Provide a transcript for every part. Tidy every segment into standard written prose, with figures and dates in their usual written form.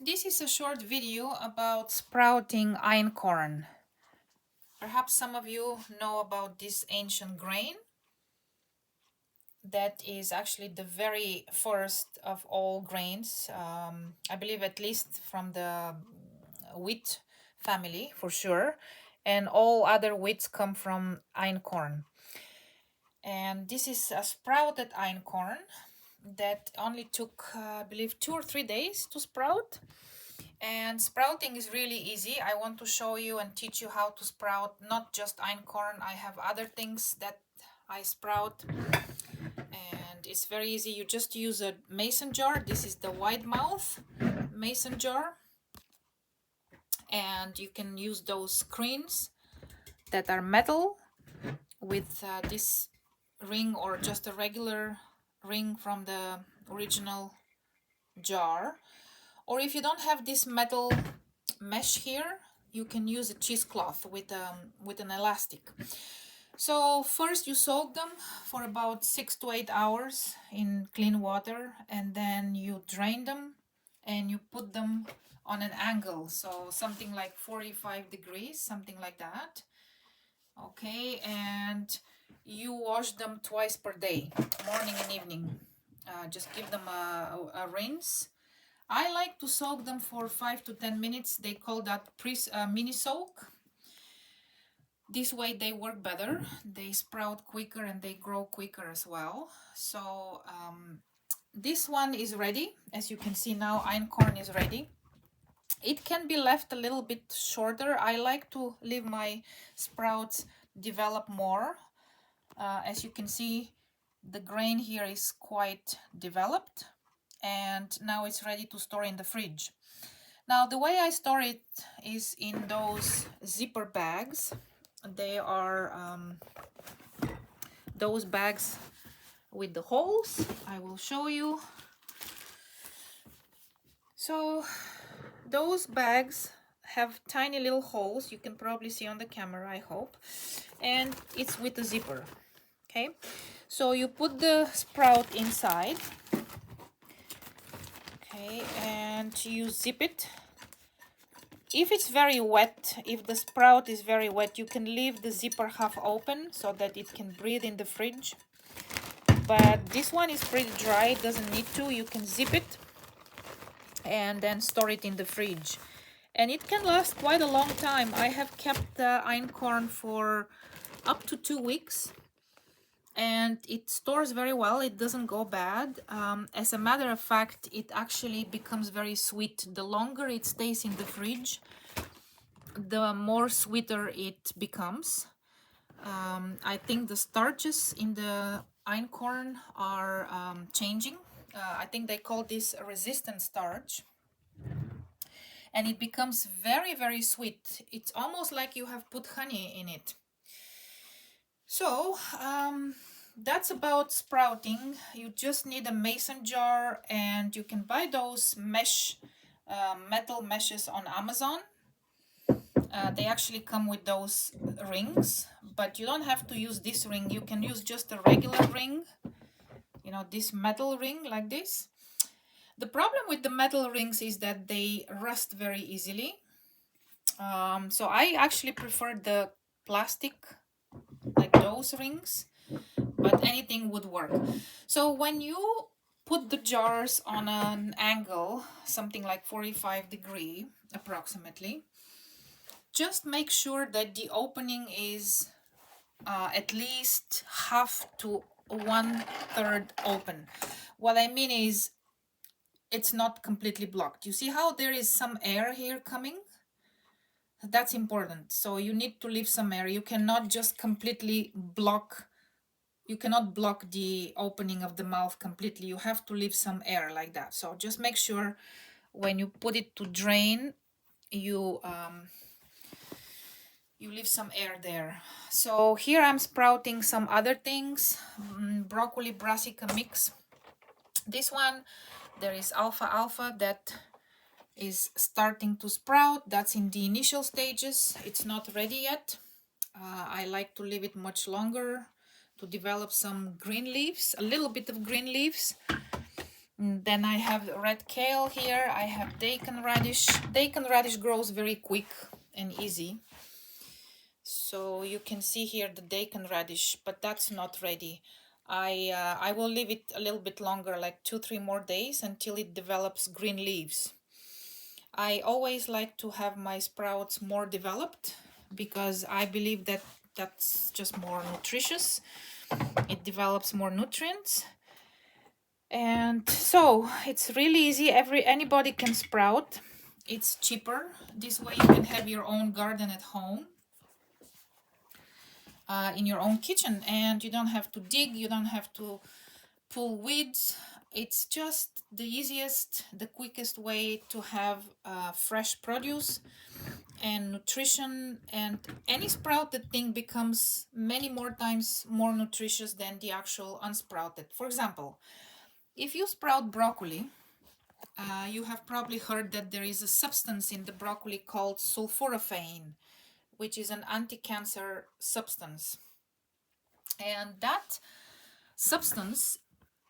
This is a short video about sprouting einkorn. Perhaps some of you know about this ancient grain that is actually the very first of all grains. I believe at least from the wheat family for sure, and all other wheats come from einkorn. And this is a sprouted einkorn that only took, I believe, 2 or 3 days to sprout. And sprouting is really easy. I want to show you and teach you how to sprout not just einkorn. I have other things that I sprout, and it's very easy. You just use a mason jar. This is the wide mouth mason jar, and you can use those screens that are metal with this ring or just a regular ring from the original jar. Or if you don't have this metal mesh here, you can use a cheesecloth with an elastic. So first you soak them for about 6 to 8 hours in clean water, and then you drain them and you put them on an angle, so something like 45 degrees, something like that. Okay, and you wash them twice per day, morning and evening. Just give them a rinse. I like to soak them for 5 to 10 minutes. They call that mini soak. This way they work better. They sprout quicker and they grow quicker as well. So this one is ready. As you can see now, einkorn is ready. It can be left a little bit shorter. I like to leave my sprouts develop more. As you can see, the grain here is quite developed, and now it's ready to store in the fridge. Now the way I store it is in those zipper bags. They are those bags with the holes. I will show you. So those bags have tiny little holes. You can probably see on the camera, I hope. And it's with a zipper. Okay, so you put the sprout inside. Okay, and you zip it. If it's very wet, if the sprout is very wet, you can leave the zipper half open so that it can breathe in the fridge. But this one is pretty dry, it doesn't need to. You can zip it and then store it in the fridge. And it can last quite a long time. I have kept the einkorn for up to 2 weeks. And it stores very well. It doesn't go bad. As a matter of fact, it actually becomes very sweet. The longer it stays in the fridge, the more sweeter it becomes. I think the starches in the einkorn are changing. I think they call this a resistant starch. And it becomes very, very sweet. It's almost like you have put honey in it. So that's about sprouting. You just need a mason jar, and you can buy those metal meshes on Amazon. They actually come with those rings, but you don't have to use this ring. You can use just a regular ring, this metal ring like this. The problem with the metal rings is that they rust very easily. So I actually prefer the plastic, like those rings, but anything would work. So when you put the jars on an angle, something like 45 degree approximately, just make sure that the opening is at least half to 1/3 open. What I mean is it's not completely blocked. You see how there is some air here coming? That's important. So you need to leave some air. You cannot just completely block. You cannot block the opening of the mouth completely. You have to leave some air like that. So just make sure when you put it to drain, you leave some air there. So here I'm sprouting some other things. Broccoli brassica mix. This one, there is alfalfa that is starting to sprout. That's in the initial stages. It's not ready yet. I like to leave it much longer to develop some green leaves, a little bit of green leaves. Then I have red kale here. I have daikon radish. Daikon radish grows very quick and easy. So you can see here the daikon radish, but that's not ready. I will leave it a little bit longer, like 2-3 more days until it develops green leaves. I always like to have my sprouts more developed because I believe that that's just more nutritious. It develops more nutrients. And so it's really easy. Anybody can sprout. It's cheaper. This way you can have your own garden at home, in your own kitchen, and you don't have to dig, you don't have to pull weeds. It's just the easiest, the quickest way to have fresh produce and nutrition, and any sprouted thing becomes many more times more nutritious than the actual unsprouted. For example, if you sprout broccoli, you have probably heard that there is a substance in the broccoli called sulforaphane, which is an anti-cancer substance. And that substance,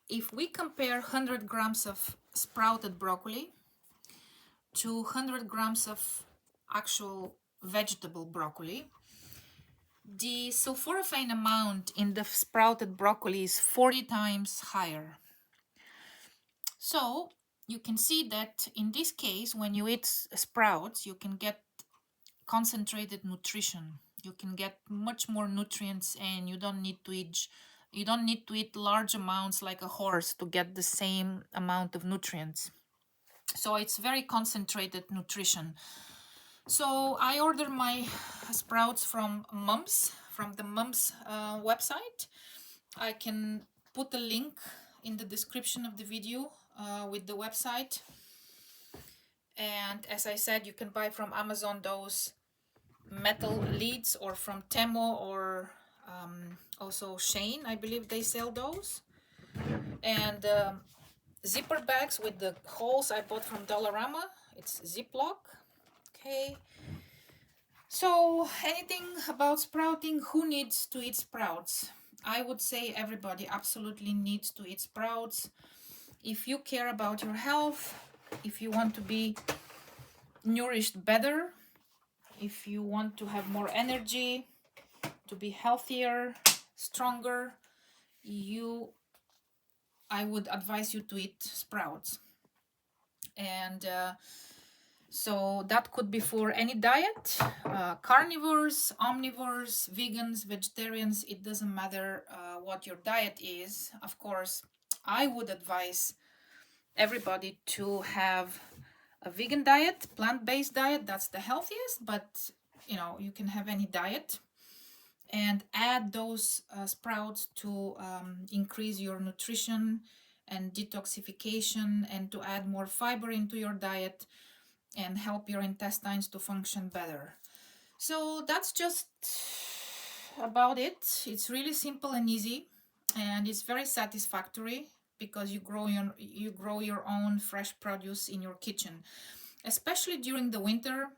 if we compare 100 grams of sprouted broccoli to 100 grams of actual vegetable broccoli, the sulforaphane amount in the sprouted broccoli is 40 times higher. So you can see that in this case, when you eat sprouts, you can get concentrated nutrition. You can get much more nutrients, and you don't need to eat large amounts like a horse to get the same amount of nutrients. So it's very concentrated nutrition. So I order my sprouts from the Mums website. I can put a link in the description of the video with the website. And as I said, you can buy from Amazon those metal leads, or from Temo, or also Shane, I believe they sell those. And zipper bags with the holes I bought from Dollarama. It's Ziploc. Okay. So anything about sprouting, who needs to eat sprouts? I would say everybody absolutely needs to eat sprouts. If you care about your health, if you want to be nourished better, if you want to have more energy, to be healthier, stronger, I would advise you to eat sprouts. And so that could be for any diet, carnivores, omnivores, vegans, vegetarians. It doesn't matter what your diet is. Of course, I would advise everybody to have a vegan diet, plant-based diet. That's the healthiest, but you can have any diet and add those sprouts to increase your nutrition and detoxification, and to add more fiber into your diet and help your intestines to function better. So that's just about it. It's really simple and easy, and it's very satisfactory because you grow your own fresh produce in your kitchen, especially during the winter,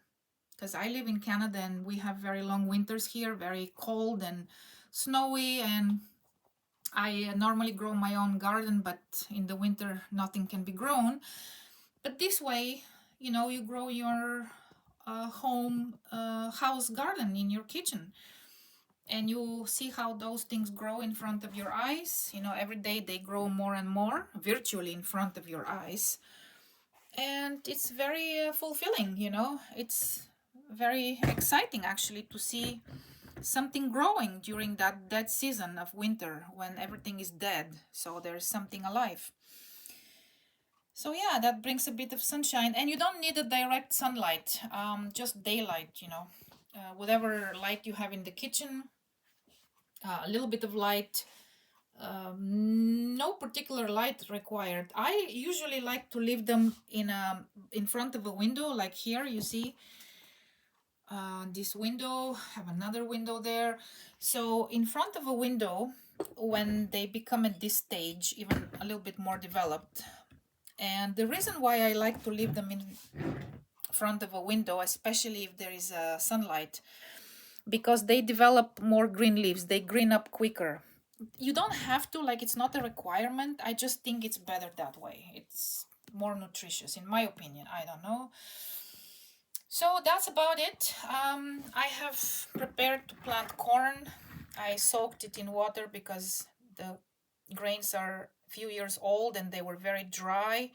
because I live in Canada and we have very long winters here, very cold and snowy, and I normally grow my own garden, but in the winter nothing can be grown. But this way, you grow your house garden in your kitchen, and you see how those things grow in front of your eyes. Every day they grow more and more, virtually in front of your eyes, and it's very fulfilling. It's very exciting actually to see something growing during that dead season of winter when everything is dead, so there's something alive. So yeah, that brings a bit of sunshine, and you don't need a direct sunlight, just daylight, whatever light you have in the kitchen, a little bit of light, no particular light required. I usually like to leave them in front of a window, like here you see this window, have another window there. So in front of a window, when they become at this stage, even a little bit more developed. And the reason why I like to leave them in front of a window, especially if there is sunlight, because they develop more green leaves, they green up quicker. You don't have to, like, it's not a requirement. I just think it's better that way. It's more nutritious, in my opinion. I don't know. So that's about it. I have prepared to plant corn. I soaked it in water because the grains are a few years old and they were very dry.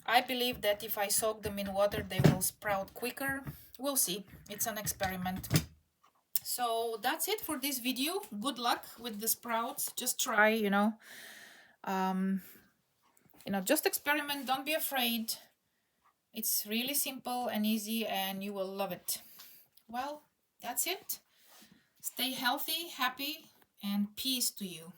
I believe that if I soak them in water, they will sprout quicker. We'll see. It's an experiment. So that's it for this video. Good luck with the sprouts. Just try, just experiment. Don't be afraid. It's really simple and easy and you will love it. Well, that's it. Stay healthy, happy, and peace to you.